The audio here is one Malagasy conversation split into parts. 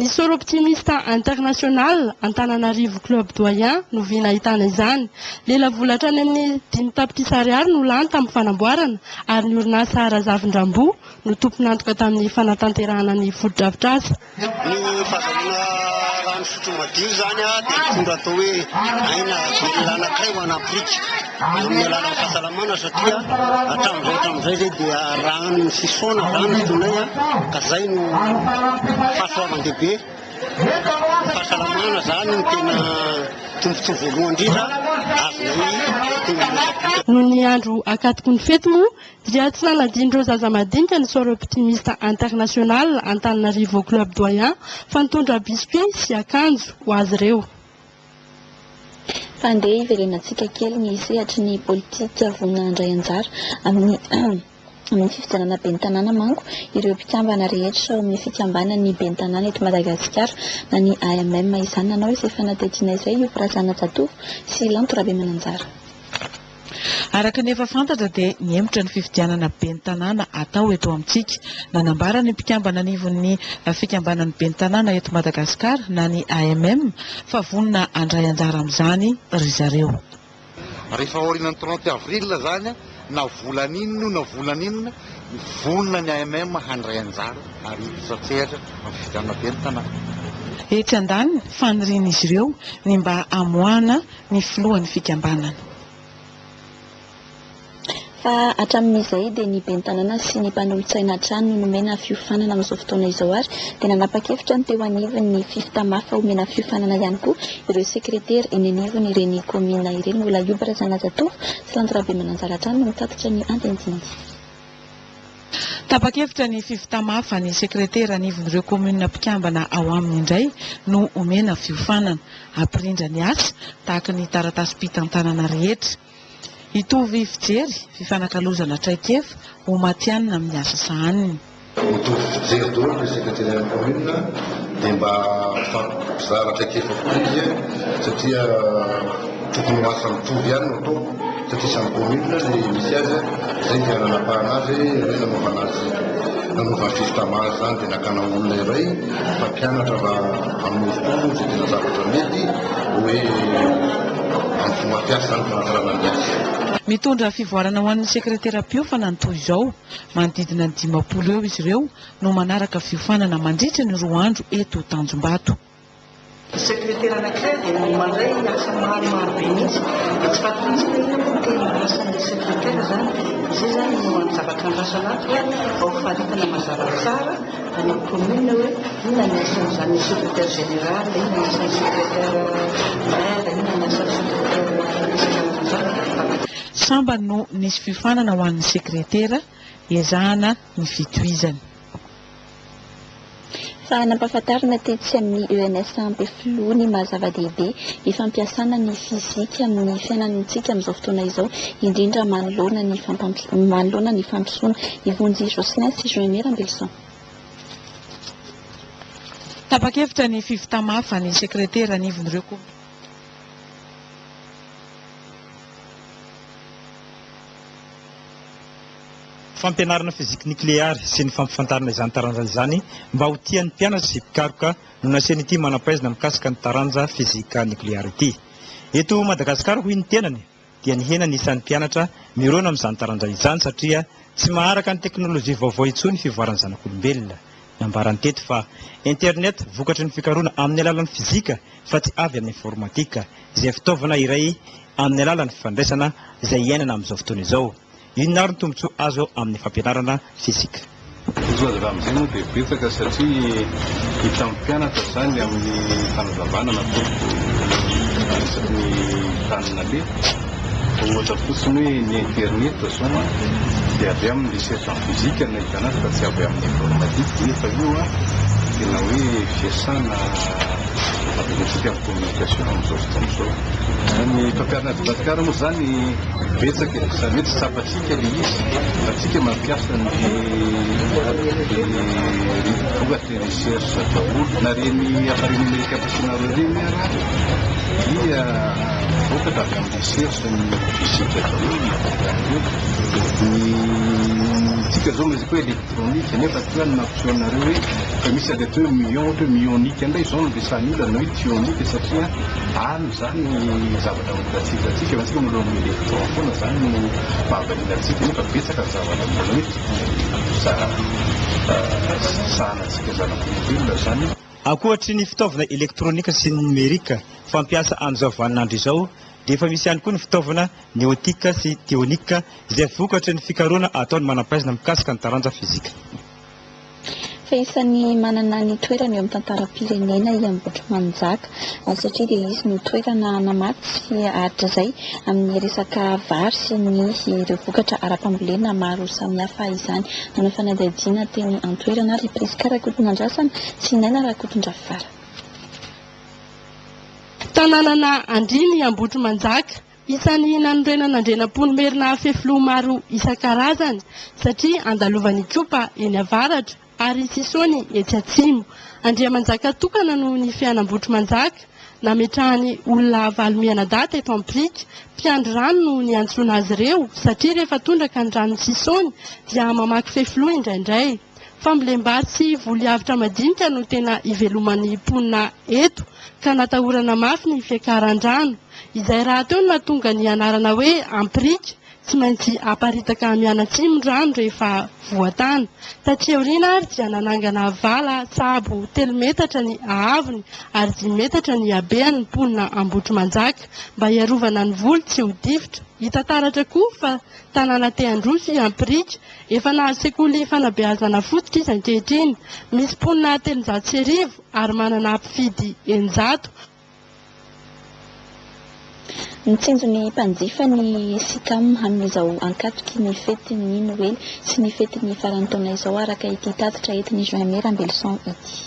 Ny soro optimista international Antananarivo Club Doyen no viana ahitana izany. Lela volatra ny amin'ny 5 tapitrisa ariary no lany tamin'ny fanamboarana ary ny orinasa Razavindrambo no tompon'antoka tamin'ny fanatanterahana ny foto-drafitr'asa. Ny fahazarana rano fisotro madio zany dia fomba atao hoe aina velona anankiray ho an'Afrika amin'ny alalan'ny fahasalamana satria hatramin'izay zay dia rano fisoana zany tonay ka zay no fahasoavan-dehibe. Fahasalamana zany no tena tombontso voalohany indrindra azonay noho ny andro akatoko ny fety moa dia tsy nanadin'ireo zaza madinika ny soro optimista international Antananarivo Club Doyen fa nitondra biscuit sy akanjo ho azy ireo. Fandeha iverenantsika kely ny sehatry ny politika vonina handray anjara amin'ny fifidianana ben'ny tanàna manko ireo mpikambana rehetra ao amin'ny fikambanany ben'ny tanàna eto Madagasikara na ny AMM izany. Nanao izay fanatetina izay io Prazana Jatovo sy Lanto Rabemananjara. Araka ny efa fantatra dia niembotra ny fifidianana ben'ny tanàna atao eto amintsika. Nanambara ny mpikambana anivon'ny fikambanany ben'ny tanàna eto Madagasikara na ny AMM fa vonina handray anjara amin'izany ry zareo. Rehefa aorian'ny 30 avril zany na volaninno na volaninona vonina ny AMM handray anjara ary satsehatra amin'ny fifidianana ben'ny tanàna. Etsy andaniny fanirian'izy ireo ny mba amoahana ny filohan'ny fikambanana. Fa hatramin'izay dia ny ben'ny tanàna sy ny mpanolontsaina trano no nomena fiofanana amin'izao fotoana izao ary dia nanapa-kevitra ny teo anivony ny 5 tamafa omena fiofanana ihany koa ireo sekretera eny anivony ireny komina ireny mbola io Prazana Jatovo sy Lanto Rabemananjara trano no mitatitra ny andindinika. Tapa-kevitra ny 5 tamafa ny sekretera anivon'ireo komina mpikambana ao aminy indray no omena fiofanana hampirindra ny asa tahaka ny taratasy pitantanana rehetra. Hitovy fijery fifanakalozana traikefa ho matianina amin'ny asa sahaniny. Mitovy fijery daholo ny sekretera komina dia mba fampizara traikefa koa izy satria tokony ho asa mitovy ihany no atao satria samy komina ilay misy azy zay dia nanapahana azy hoe nanaovana azy nanaovana fifitamazy zany dia nakana olona iray fampianatra raha amin'ny fotoana izay tena zavatra mety hoe amin'ny fomampiasa zany fanatarana ny asa. Mitondra fivoarana ho an'ny sekretera mpiofana ny toy izao manodidina ny 50 eo izy ireo no manaraka fiofanana mandritra ny 2 andro eto Tanjombato. Sekretera anankiray dia mandray asa maro be mihitsy tsy fatatsy hoe tena asan'ilay sekretera zany izay zany no amin'ny zavatra andrasana ao faritana mazava tsara any komina hoe inona ny asan'izany sekretera général, inona ny asan'ny sekretera maire, inona ny asan'ny sekretera samba no nisy fiofanana ho an'ny sekretera ezahana ny fitohizany. Fa nampahafantarina tetsy amin'ny ENS ampy filoha ny mahazava-dehibe ifampiasana ny fizika amin'ny fiainantsika amin'izao fotoana izao indrindra manoloana ny fampisoana ivonjy Jocelyn sy Joemera Ambelson. Tapa-kevitra ny 5 tamafa ny sekretera anivon'ireo komina. Fampianarana fizika nukleary sy ny fampifantarana izany taranja izany mba ho tian'ny mpianatra sy mpikaroka no nasiany ity manam-pahaizana mikasika ny taranja fizika nukleary ity. Eto Madagasikara hoy ny tenany dia ny hena nisan'ny mpianatra mirona amin'izany taranja izany satria tsy maharaka ny teknôlôjia vaovao intsony fivoarana zanak'olombelona. Nambarany teto fa internet vokatry ny fikaroana amin'ny alalan'ny fizika fa tsy avy amin'ny informatika izay fitaovana iray amin'ny alalan'ny fifandraisana izay iainana amin'izao fotoana izao. Inona ny tombontsoa azo amin'ny fampianarana fizika. Izy azo amin'izay moa dia betsaka satria hita amin'ny mpianatra zany amin'ny fanazavana natoko resaky ny tanana le ohatra fotsiny hoe ny internet zao dia avy amin'ny recherche en physique ny tanàna fa tsy avy amin'ny informatique nefa io tena hoe fiasana atsika amin'ny communication amin'izao fotoana izao. Ny fampianarana Madagasikara moa zany betsaka izany hoe tsy tsapatsika le izy fa tsika mampiasa ny vokatry recherche daholo na reny appareil numérique ampiasanareo reny dia vokatra avy amin'ny recherche ny fizika daholo ny tsika zao mazika hoe elektronika nefa toa ny mampisehoanareo hoe fa misy ady atao hoe million ohatra hoe mionika indray zao no besan'olona na hoe tionika satria ano zany zavatra molatsikatsika fa tsika maloha amin'ny électron foana zany no mahavalilantsika nefa betsaka ny zavatra mbola hoe sahanatsika zanak'olombelona zany. Ankoatry ny fitaovana elektronika sy ny numerika fampiasa amin'izao vaninandro izao dia efa misy ihany koa ny fitaovana neotika sy teonika izay vokatra ny fikarohana ataony manam-pahaizana mikasika ny taranja fizika. Fa isan'ny manana ny toerana eo amin'ny tantaram-pirenena i Ambohitrimanjaka satria dia izy no toerana namaky sy ahatra izay amin'ny resaka vary sy ny ireo vokatra ara-pambolena maro samihafa izany. Nanao fanadihadiana teny an-toerana Repriska Rakotondrasana sy Naina Rakotondrafara. Tanànana Andriny Ambohitrimanjaka isan'ny nanorenana andrenam-ponimerina fefilo maro isan-karazany satria andalovany kopa eny avaratra ary sisony etsy atsimo. Andriamanjaka tokana no ny fianam-Ambohitrimanjaka nametrahany olona valimiana-data eto Amprika. Mpiandry rano no ny antsoina azy ireo satria rehefa tondraka ny rano sisony dia mamaky fefilo indraindray. Fambolem-bary sy voliavitra madinika no tena iveloman'ny mponina eto ka natahorana mafy ny fiakaran-drano. Izay raha teo no nahatonga ny anarana hoe Amprika tsy maintsy aparitaka mianatsimo rano rehefa voatany. Taty aoriana ary dia nanangana vala tsabo 3 metatra ny ahavony ary 10 metatra ny habeany ny mponina Ambohitrimanjaka mba hiarovana ny voly tsy ho difotra. Hita taratra koa fa tanàna te-Androzy Amprika efa nahazo sekoly fanabeazana fototra izy ankehitriny. Misy mponina 300 ary manana mpifidy 900. Nitsinjo ny mpanjifa ny sikam amin'izao ankatoky ny fetin'ny Noely sy ny fetin'ny faran'ny taona izao araka ity tatitra etin'ny Juin Rambelson ity.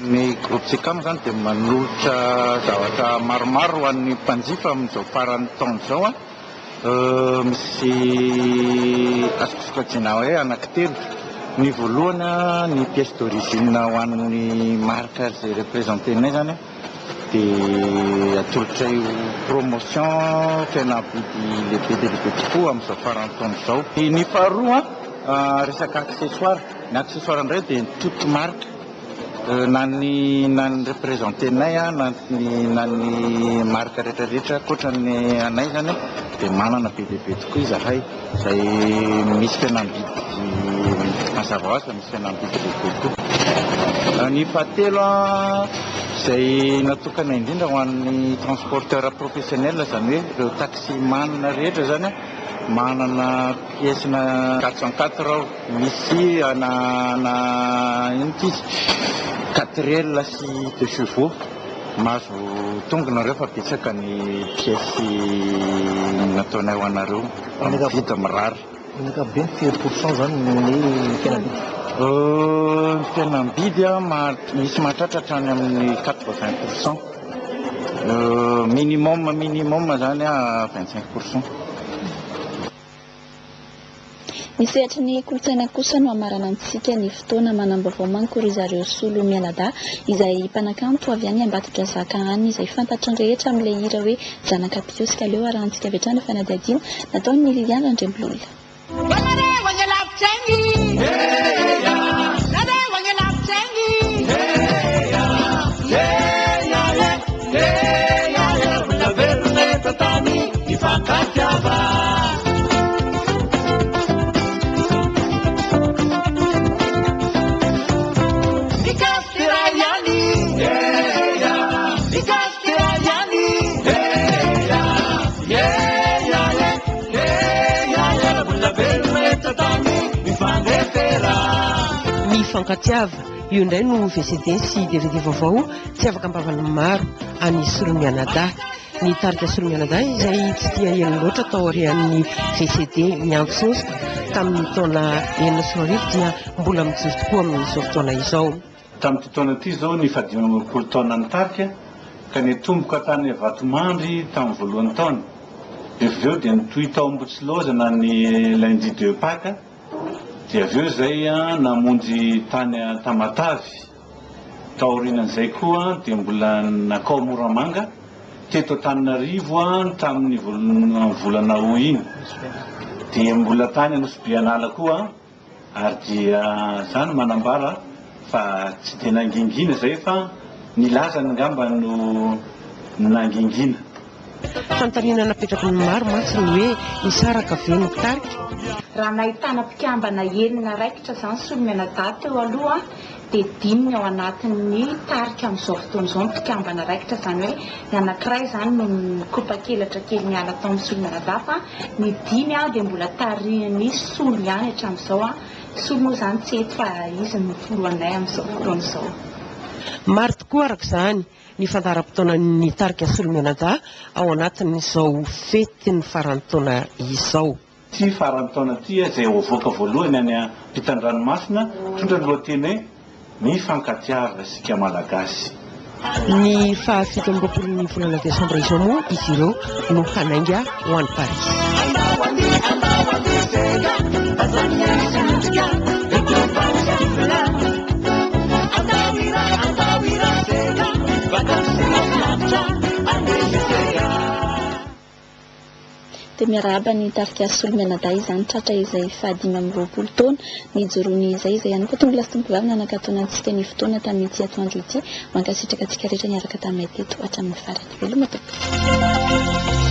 Ny groupe sikam zany dia manolotra zavatra maromaro ho an'ny mpanjifa amin'izao faran'ny taona izao misy asokasokajina hoe anankitelo. Ny voalohany ny pièce d'origine ho an'ny marque izay représentenay zany dia atolotra io promotion fihenam-bidy lehibe dia lehibe tokoa amin'izao faran'ny taona izao. Ny faharoa resaka accessoire. Ny accessoire indray dia ny toute marque na ny représentenay na ny marque rehetrarehetra koatra ny anay zany dia manana be lehibe tokoa izahay izay misy fihenam-bidy mazava ho azy fa misy fihenam-bidy lehibe tokoa. Ny fahatelo izay natokana indrindra ho an'ny transporteur professionnel zany hoe ireo taximan rehetra zany manana pièce-na 404 ao misy na inty izy 4L sy 2 chevaux mahazo tongona reo fa betsaka ny pièce nataonay ho anareo amin'ny vita mirary. Ankapobeny firy pourcent zany ny fihenam-bidy? Ny fihenam-bidy misy mahatratra hatrany amin'ny 80%. Minimum zany 25%. Ny sehatra ny kolotsaina kosa no amarana antsika ny fotoana manam-baovao mankory zareo solo mialada izay mpanakanto avy any Ambatondrazaka any izay fantatry ny rehetra amin'ilay hira hoe zanaka piosika leo arahantsika avy hatrany fanadihadiana nataon'ny Liliana Andremblola. Fankatiava io indray no VCD sy DVD vaovao tsy afaka ambavany maro any Soromianada. Ny tarika Soromianada izay tsy tia eny loatra tao aorian'ny VCD miantsosika tamin'ny taona 2004 dia mbola mijoro tokoa amin'izao fotoana izao. Tamin'ity taona ity zao ny 20 taona ny tarika ka nitomboka tany Vatomandry tamin'ny voalohan'ny taona. Avy eo dia nitohy tao Ambotsilozana ny lundi de Pâques. Dia avy eo zay namonjy tany Tamatavy. Tao aorianan'izay koa dia mbola nakao Moramanga teto Antananarivo tamin'ny volana ho iny. Dia mbola tany Nosy Bianala koa ary dia zany manambara fa tsy dia nangingina zay fa nilazany ngamba no nangingina. Fanontaniana napetraky ny maro mantsy ny hoe nisaraka ve ny tarika. Raha nahitana mpikambana enina raikitra izany Solomianadahy teo aloha dia 5 ao anatin'ny tarika amin'izao fotoana izao ny mpikambana raikitra, izany hoe ny anankiray izany no kopa-kelatra kely niala tao amin'ny Solomianadahy fa ny 5 dia mbola tarihan'ny Solo ihany hatramin'izao. Solo moa izany tsy eto fa izy no foloanay amin'izao fotoana izao. Maro tokoa araka izany ny fandaharam-potoana ny tarika Solomianadahy ao anatin'izao fety ny faran'ny taona izao. Ty faran'ny taona ty izay voaka voalohany any ampitan-dranomasina tondra ny lohateny hoe mifankatiava isika malagasy. Ny 17 volana desambra izao moa izy ireo no hanainga ho an'ny Paris. Dia miarahaba ny tarika Solomianadahy izany tratra izay 520 taona nijoroany izay ihany koa tonga lasa tompovavy nanakatona antsika ny fotoana tamin'ity atoandro ity, mankasitraka antsika rehetra niaraka taminay teto hatramin'ny farany. Veloma tompoko.